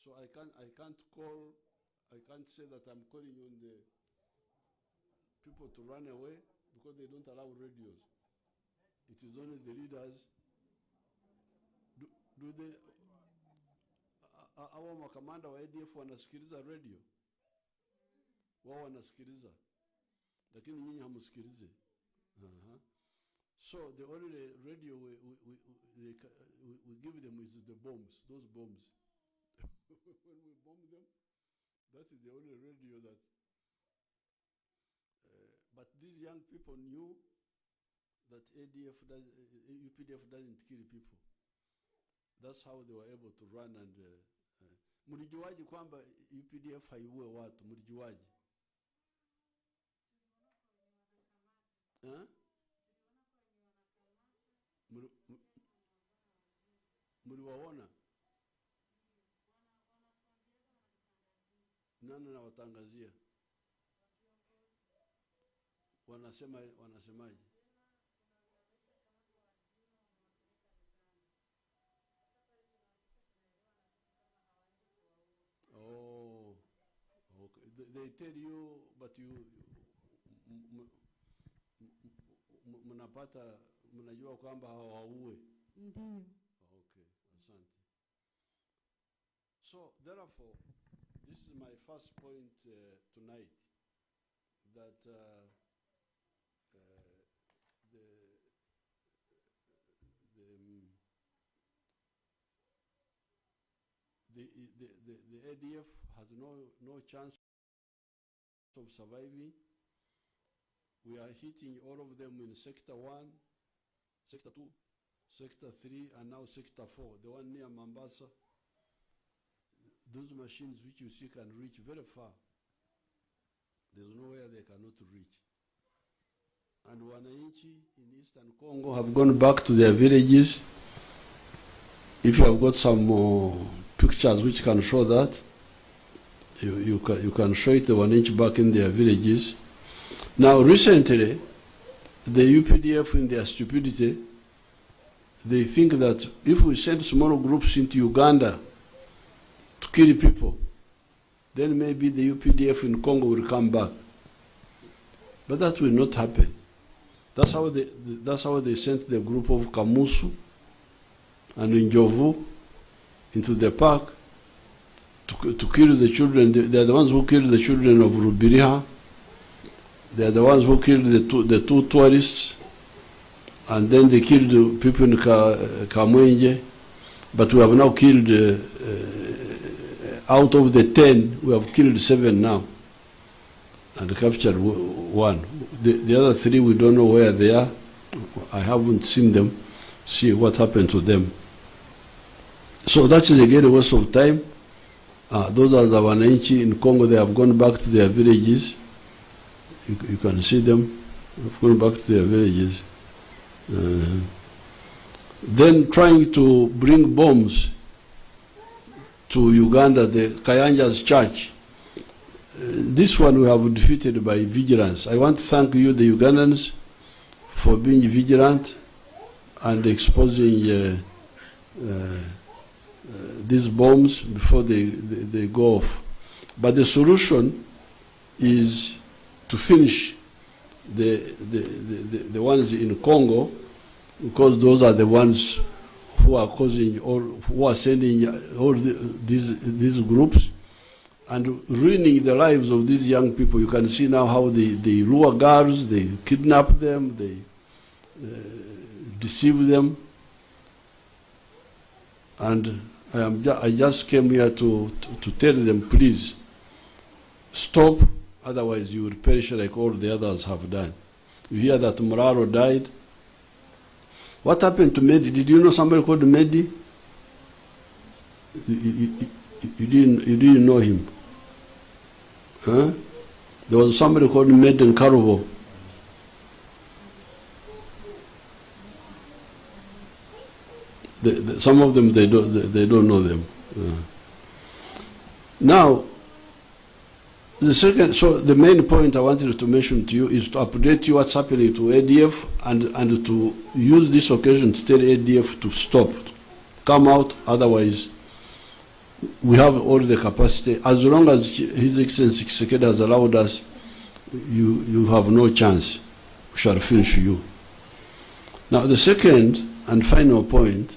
So I can't say that I'm calling on the people to run away because they don't allow radios. It is only the leaders. Do they, hawa makamanda wa ADF wanasikiliza radio? Wao wanasikiliza, lakini nyinyi hamusikilize. So the only radio we give them is the bombs, those bombs. When we bomb them, that is the only radio that. But these young people knew that UPDF doesn't kill people. That's how they were able to run and. Mlijuaje kwamba UPDF haiue watu? Mlijuaje? Mliwaona? Nani na watangazia? Wanasemaje? Oh, okay. They tell you, but you mnajua kwamba hawaue. Ndiyo. Okay, asante. So therefore, this is my first point tonight, that the ADF has no chance of surviving. We are hitting all of them in Sector 1, Sector 2, Sector 3, and now Sector 4, the one near Mombasa. Those machines which you see can reach very far. There's nowhere they cannot reach. And wananchi in Eastern Congo have gone back to their villages. If you have got some pictures which can show that, you can show it, the wananchi back in their villages. Now recently, the UPDF, in their stupidity, they think that if we send small groups into Uganda to kill people, then maybe the UPDF in Congo will come back. But that will not happen. That's how they sent the group of Kamusu and Njovu into the park to kill the children. They are the ones who killed the children of Rubiriha. They are the ones who killed the two tourists, and then they killed the people in Kamwenje. But we have now killed, out of the 10, we have killed 7 now, and captured 1. The other 3, we don't know where they are. I haven't seen them, see what happened to them. So that is again a waste of time. Those are the wananchi in Congo. They have gone back to their villages. You can see them going back to their villages. Then trying to bring bombs to Uganda, the Kayanja's church. This one we have defeated by vigilance. I want to thank you, the Ugandans, for being vigilant and exposing these bombs before they go off. But the solution is to finish the ones in Congo, because those are the ones who are causing or who are sending all these groups and ruining the lives of these young people. You can see now how they lure girls, they kidnap them, they deceive them. And I just came here to tell them, please stop. Otherwise, you will perish like all the others have done. You hear that Muraro died. What happened to Medi? Did you know somebody called Medi? You didn't know him. Huh? There was somebody called Medi in Karubo. Some of them they don't know them. Now, the main point I wanted to mention to you is to update you what's happening to ADF and to use this occasion to tell ADF to stop, come out, otherwise we have all the capacity. As long as His Excellency Tshisekedi has allowed us, you have no chance. We shall finish you. Now, the second and final point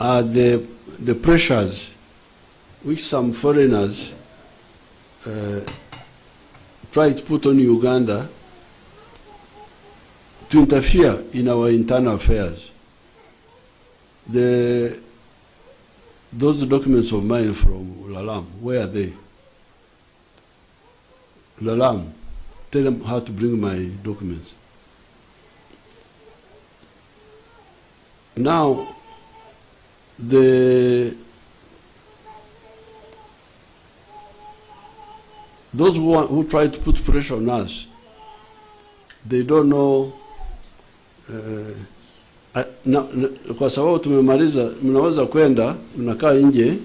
are the pressures which some foreigners try to put on Uganda to interfere in our internal affairs. Those documents of mine from Lalam, where are they? Lalam, tell them how to bring my documents. Now, those who try to put pressure on us, they don't know kwa sababu tumemaliza, mnaweza kwenda, mnakaa nje,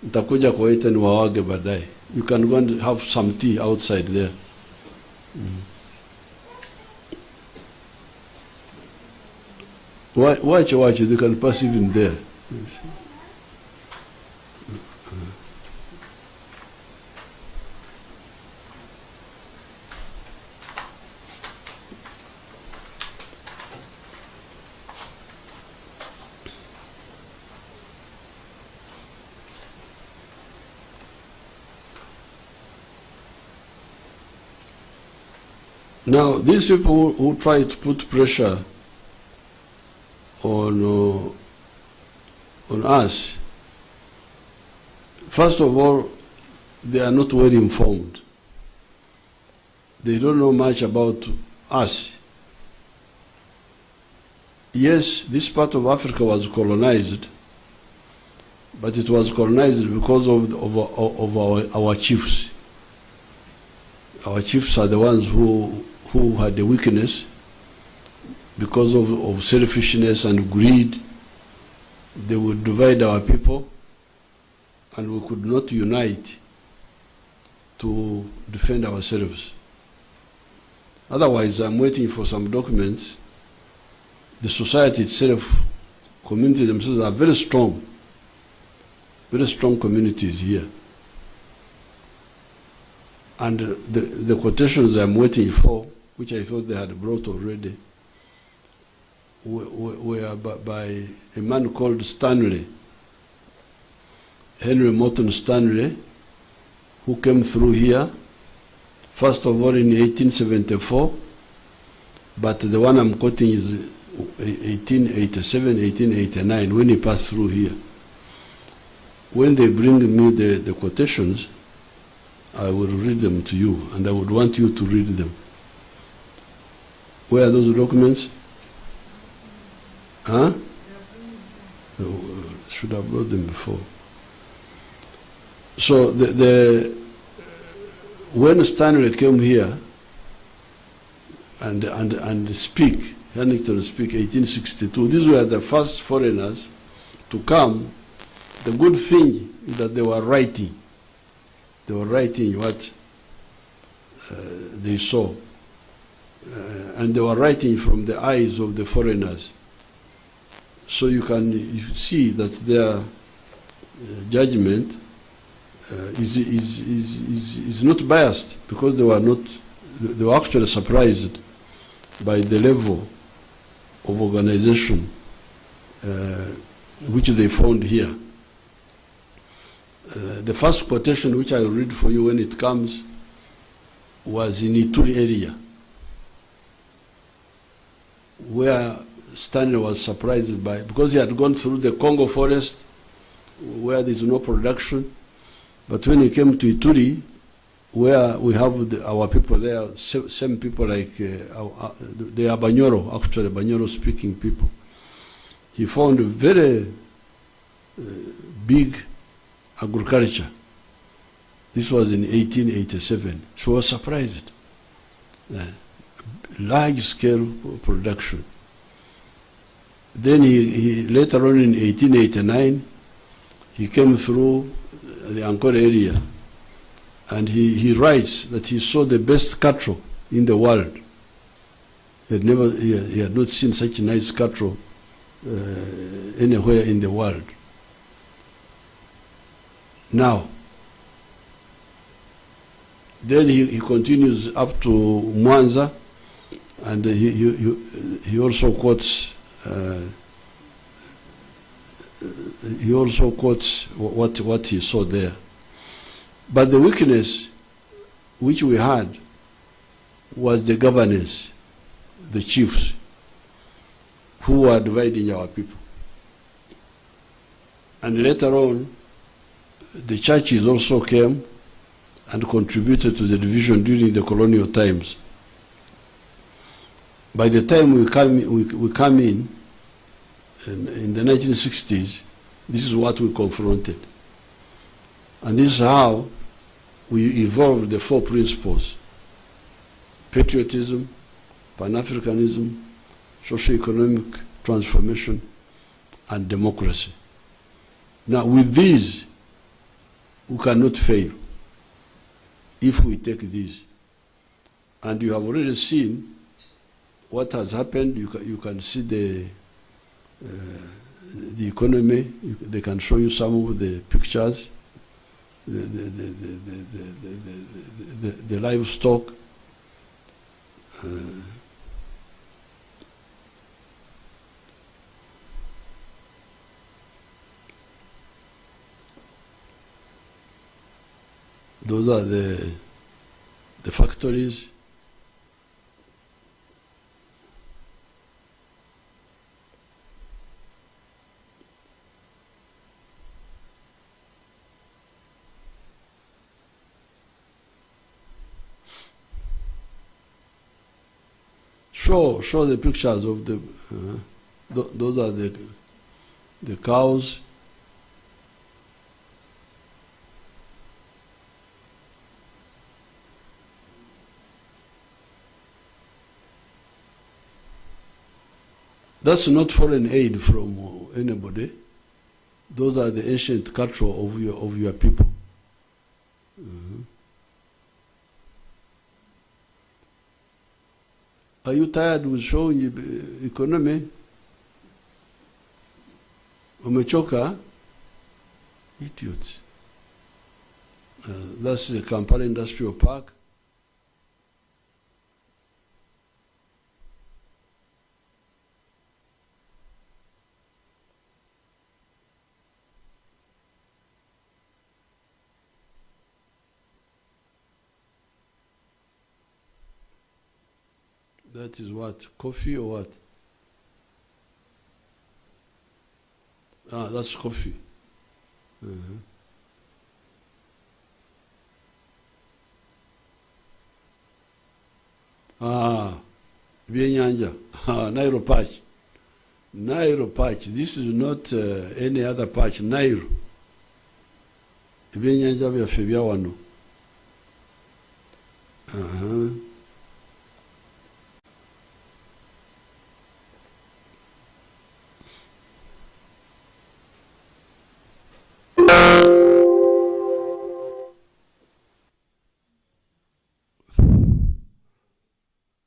nitakuja kuwaita niwawage baadaye. You can go and have some tea outside there. Watch, you can pass even there. Now, these people who try to put pressure on us, first of all, they are not well informed. They don't know much about us. Yes, this part of Africa was colonized, but it was colonized because of our chiefs. Our chiefs are the ones who had the weakness because of selfishness and greed. They would divide our people, and we could not unite to defend ourselves. Otherwise, I'm waiting for some documents. The society itself, community themselves are very strong communities here. And the quotations I'm waiting for, which I thought they had brought already, were by a man called Stanley, Henry Morton Stanley, who came through here, first of all in 1874, but the one I'm quoting is 1887, 1889, when he passed through here. When they bring me the quotations, I will read them to you, and I would want you to read them. Where are those documents? Huh? Should have brought them before. So when Stanley came here and speak, Huntington speak, 1862, these were the first foreigners to come. The good thing is that they were writing. They were writing what they saw. And they were writing from the eyes of the foreigners. So you see that their judgment is not biased, because they were actually surprised by the level of organization which they found here. The first quotation which I will read for you when it comes was in Ituri area, where Stanley was surprised by, because he had gone through the Congo forest where there is no production, but when he came to Ituri, where we have our people there, same people like they are Banyoro, actually Banyoro speaking people, he found a very big agriculture. This was in 1887. So I was surprised. Large scale production. Then he later on in 1889, he came through the Ankole area, and he writes that he saw the best cattle in the world. He had not seen such nice cattle anywhere in the world. Now, then he continues up to Mwanza, and he also quotes what he saw there. But the weakness which we had was the governance, the chiefs, who were dividing our people. And later on, the churches also came and contributed to the division during the colonial times. By the time we come in the 1960s, this is what we confronted. And this is how we evolved the 4 principles: patriotism, Pan-Africanism, socio-economic transformation, and democracy. Now, with these, we cannot fail if we take these. And you have already seen what has happened. You can see the economy. They can show you some of the pictures, the livestock. Those are the factories. Show the pictures of the. Those are the cows. That's not foreign aid from anybody. Those are the ancient culture of your people. Are you tired with showing economy? Umechoka? Idiots. That's the Kampala Industrial Park. That is what? Coffee or what? That's coffee. Byenyanja. Nairo patch. Nairo patch. This is not any other patch. Nairo. Byenyanja byaffe bya wano.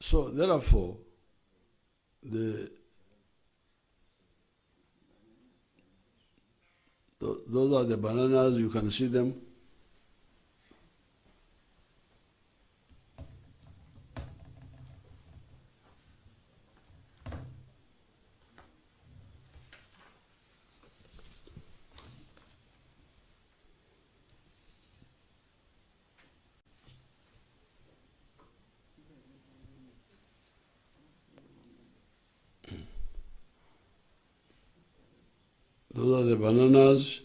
So therefore, those are the bananas. You can see them. Those are the bananas,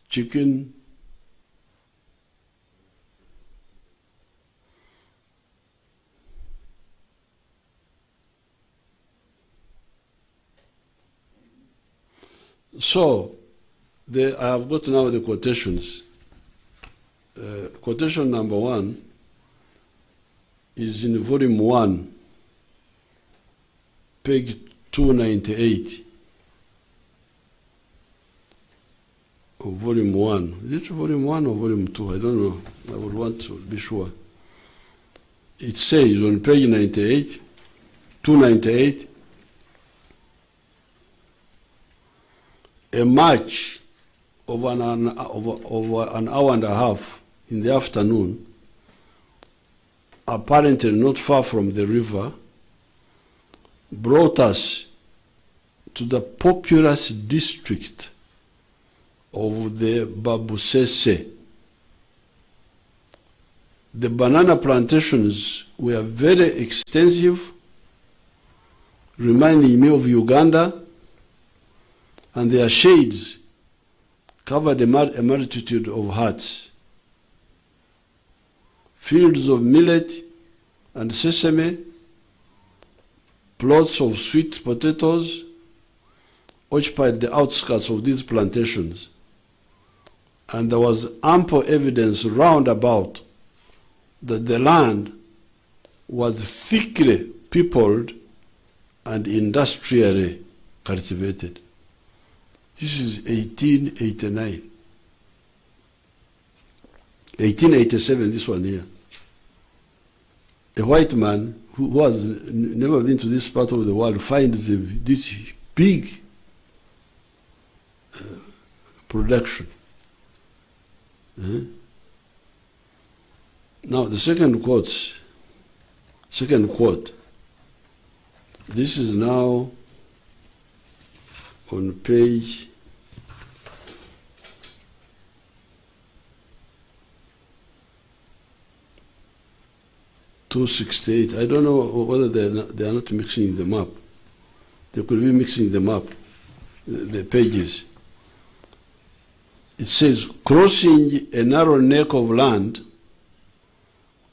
chicken, so I have got now the quotations. Quotation number 1 is in volume 1, page 298 of volume 1. Is it volume 1 or volume 2? I don't know. I would want to be sure. It says on page 98, 298, a march over an hour and a half in the afternoon, apparently not far from the river, brought us to the populous district of the Babusese. The banana plantations were very extensive, reminding me of Uganda, and their shades covered a multitude of huts. Fields of millet and sesame, plots of sweet potatoes occupied the outskirts of these plantations, and there was ample evidence round about that the land was thickly peopled and industrially cultivated. This is 1889. 1887, this one here. A white man who has never been to this part of the world finds this big production. Now the second quote. This is now on page 268. I don't know whether they are not mixing them up. They could be mixing them up, the pages. It says, crossing a narrow neck of land,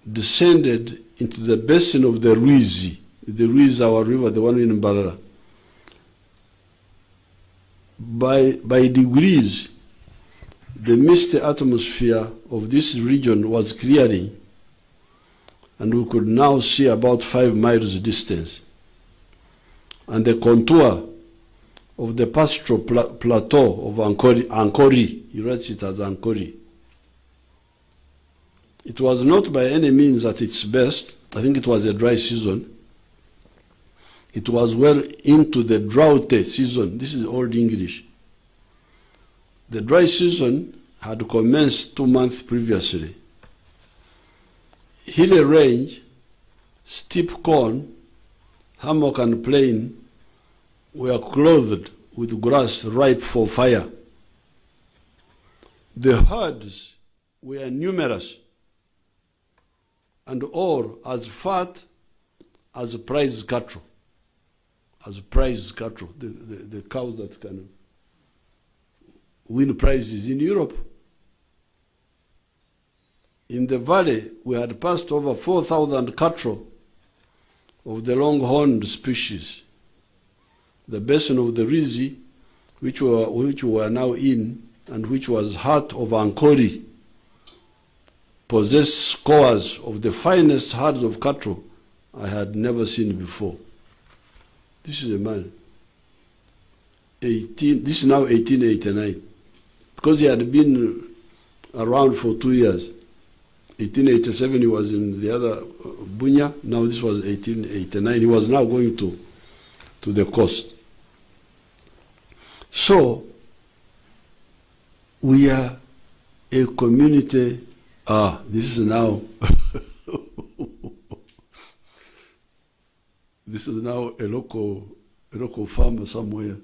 descended into the basin of the Ruizi. The Ruizi, our river, the one in Mbarara. By degrees, the misty atmosphere of this region was clearing, and we could now see about 5 miles distance. And the contour of the pastoral plateau of Ankori, he writes it as Ankori. It was not by any means at its best. I think it was a dry season. It was well into the drought season. This is Old English. The dry season had commenced 2 months previously. Hilly range, steep cone, hammock and plain were clothed with grass ripe for fire. The herds were numerous, and all as fat as prize cattle. As prize cattle, the cows that can win prizes in Europe. In the valley, we had passed over 4,000 cattle of the longhorned species. The basin of the Ruizi, which we were now in, and which was heart of Ankori, possessed scores of the finest herds of cattle I had never seen before. This is a man. This is now 1889. Because he had been around for 2 years. 1887 he was in the other Bunya. Now this was 1889. He was now going to the coast. So we are a community. This is now this is now a local farmer somewhere.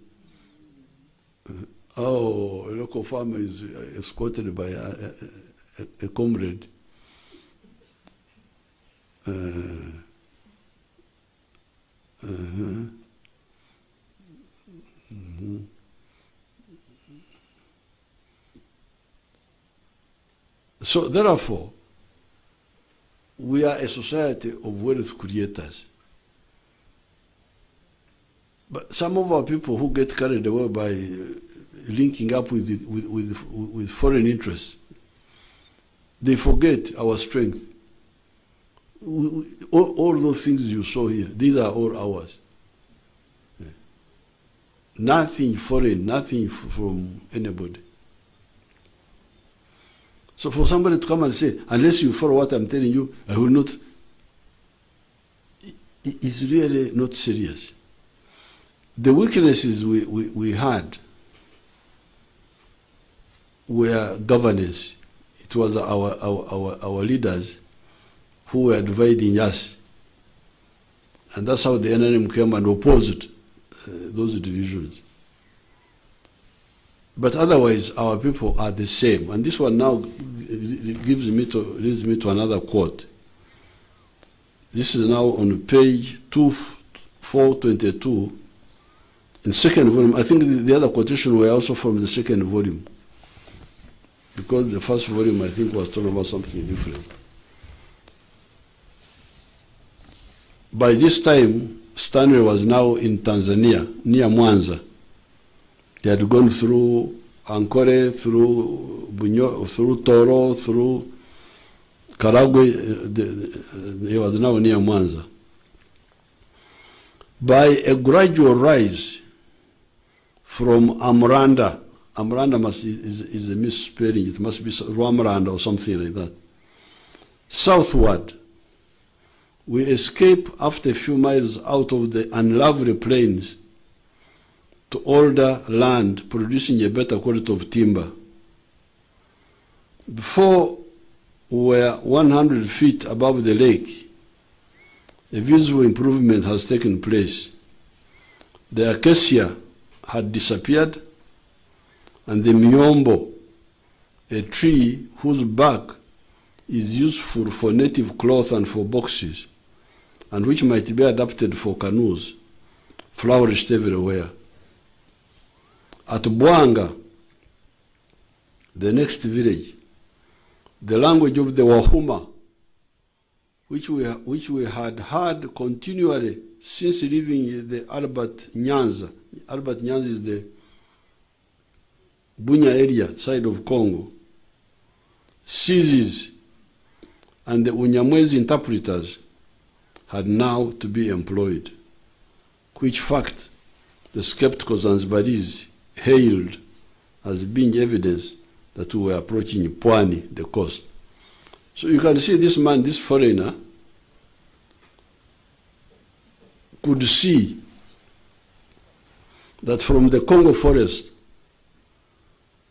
A local farmer is escorted by a comrade. So therefore, we are a society of wealth creators. But some of our people who get carried away by linking up with foreign interests, they forget our strength. All those things you saw here, these are all ours. Nothing foreign, nothing from anybody. So for somebody to come and say, unless you follow what I'm telling you, I will not, it's really not serious. The weaknesses we had were governance. It was our leaders who were dividing us. And that's how the NRM came and opposed those divisions. But otherwise, our people are the same. And this one now leads me to another quote. This is now on page 422 in second volume. I think the other quotation were also from the second volume, because the first volume, I think, was talking about something different. By this time, Stanley was now in Tanzania, near Mwanza. They had gone through Ankole, through Bunyo, through Toro, through Karagwe. He was now near Mwanza. By a gradual rise from Amranda is a misspelling, it must be Rwamranda or something like that, southward, we escape after a few miles out of the unlovely plains to older land producing a better quality of timber. Before we were 100 feet above the lake, a visible improvement has taken place. The acacia had disappeared, and the miombo, a tree whose bark is useful for native cloth and for boxes, and which might be adapted for canoes, flourished everywhere. At Bwanga, the next village, the language of the Wahuma, which we had heard continually since leaving the Albert Nyanza. Albert Nyanza is the Bunya area, side of Congo, ceases, and the Unyamwezi interpreters had now to be employed, which fact the skeptical Zanzibaris hailed as being evidence that we were approaching Pwani, the coast. So you can see this man, this foreigner, could see that from the Congo forest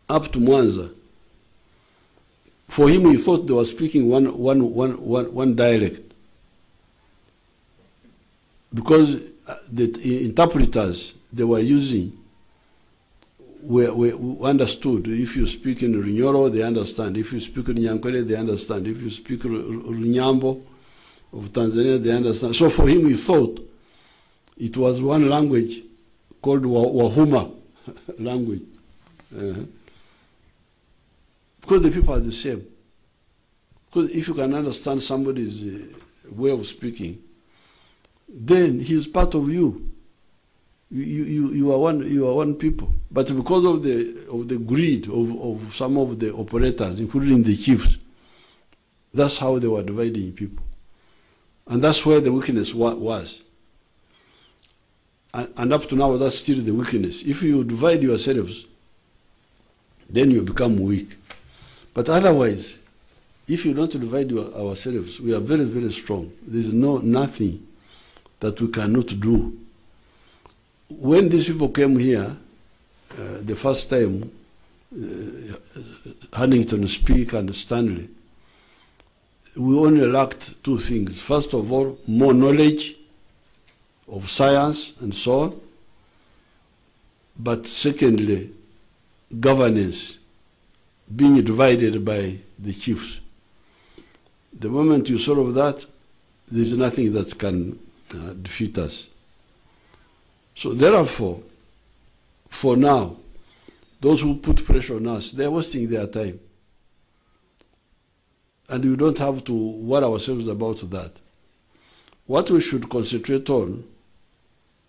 up to Mwanza, for him he thought they were speaking one dialect, because the interpreters they were using we understood. If you speak in Runyoro, they understand. If you speak in Nyankole, they understand. If you speak Runyambo of Tanzania, they understand. So for him, he thought it was one language called Wahuma language. Because the people are the same. Because if you can understand somebody's way of speaking, then he's part of you. You are one people. But because of the greed of some of the operators, including the chiefs, that's how they were dividing people. And that's where the weakness was. And up to now, that's still the weakness. If you divide yourselves, then you become weak. But otherwise, if you don't divide ourselves, we are very, very strong. There's nothing that we cannot do. When these people came here, the first time, Huntington Speke and Stanley, we only lacked two things. First of all, more knowledge of science and so on. But secondly, governance, being divided by the chiefs. The moment you solve that, there's nothing that can defeat us. So therefore, for now, those who put pressure on us, they're wasting their time. And we don't have to worry ourselves about that. What we should concentrate on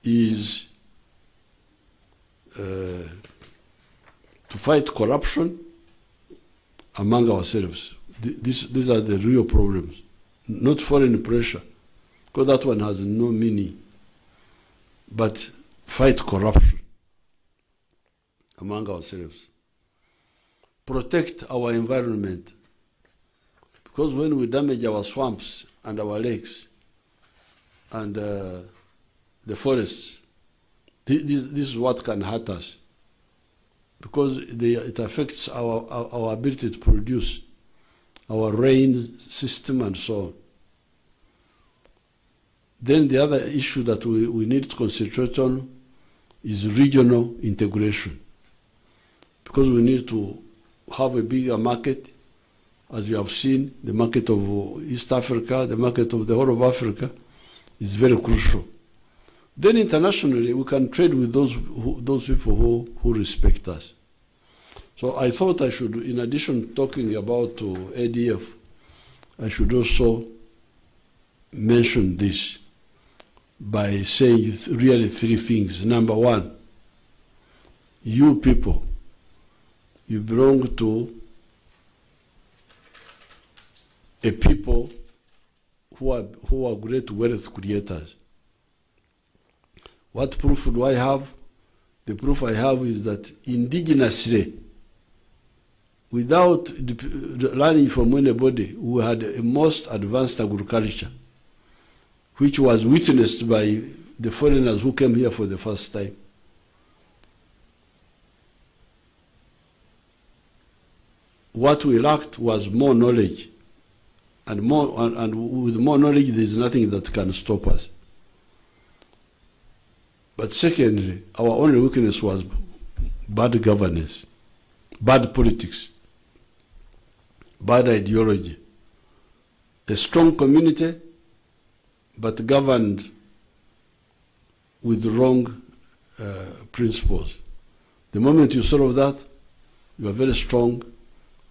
is to fight corruption among ourselves. These are the real problems, not foreign pressure, because that one has no meaning. But fight corruption among ourselves. Protect our environment. Because when we damage our swamps and our lakes and the forests, this is what can hurt us. because it affects our ability to produce, our rain system and so on. Then the other issue that we need to concentrate on is regional integration, because we need to have a bigger market. As you have seen, the market of East Africa, the market of the whole of Africa is very crucial. Then internationally, we can trade with those people who respect us. So I thought I should, in addition to talking about ADF, I should also mention this by saying really three things. Number one, you people, you belong to a people who are great wealth creators. What proof do I have? The proof I have is that indigenously, without learning from anybody, we had a most advanced agriculture, which was witnessed by the foreigners who came here for the first time. What we lacked was more knowledge. And with more knowledge, there is nothing that can stop us. But secondly, our only weakness was bad governance, bad politics, bad ideology. A strong community, but governed with wrong principles. The moment you solve that, you are very strong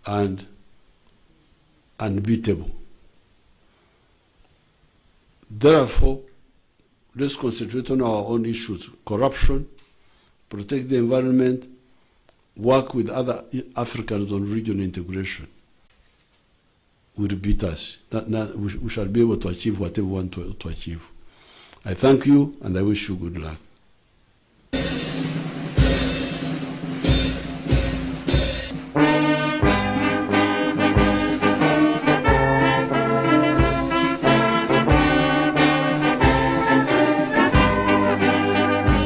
and unbeatable. Therefore, let's concentrate on our own issues: corruption, protect the environment, work with other Africans on regional integration. Will beat us. We shall be able to achieve whatever we want to achieve. I thank you and I wish you good luck.